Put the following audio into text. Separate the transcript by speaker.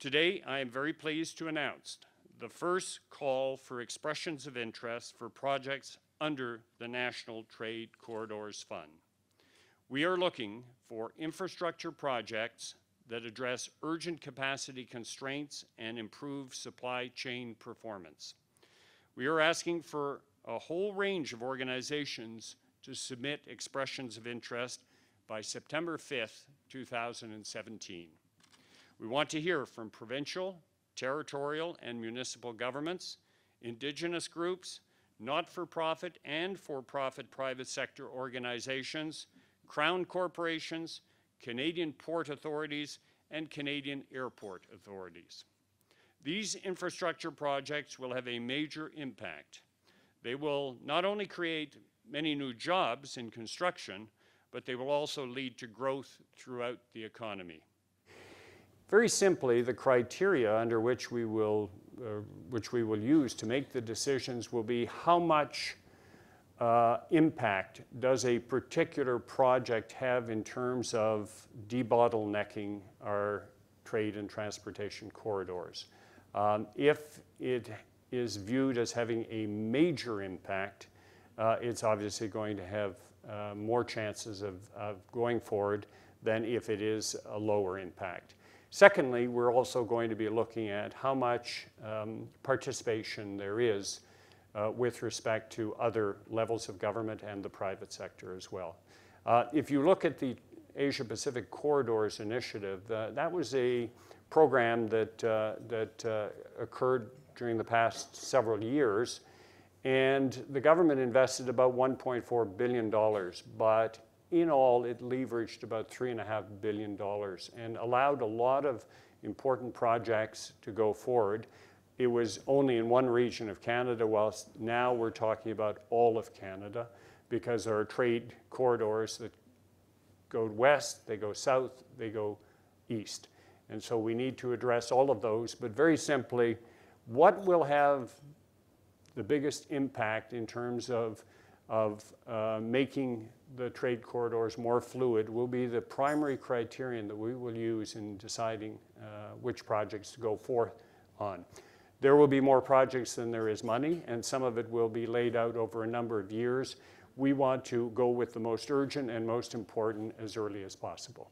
Speaker 1: Today, I am very pleased to announce the first call for expressions of interest for projects under the National Trade Corridors Fund. We are looking for infrastructure projects that address urgent capacity constraints and improve supply chain performance. We are asking for a whole range of organizations to submit expressions of interest by September 5th, 2017. We want to hear from provincial, territorial, and municipal governments, Indigenous groups, not-for-profit and for-profit private sector organizations, Crown corporations, Canadian port authorities, and Canadian airport authorities. These infrastructure projects will have a major impact. They will not only create many new jobs in construction, but they will also lead to growth throughout the economy. Very simply, the criteria under which we will use to make the decisions will be how much impact does a particular project have in terms of debottlenecking our trade and transportation corridors. If it is viewed as having a major impact, it's obviously going to have more chances of going forward than if it is a lower impact. Secondly, we're also going to be looking at how much participation there is with respect to other levels of government and the private sector as well. If you look at the Asia-Pacific Corridors Initiative, that was a program that occurred during the past several years, and the government invested about $1.4 billion, but in all, it leveraged about $3.5 billion and allowed a lot of important projects to go forward. It was only in one region of Canada, whilst now we're talking about all of Canada, because there are trade corridors that go west, they go south, they go east. And so we need to address all of those, but very simply, what will have the biggest impact in terms of making the trade corridors more fluid will be the primary criterion that we will use in deciding which projects to go forth on. There will be more projects than there is money, and some of it will be laid out over a number of years. We want to go with the most urgent and most important as early as possible.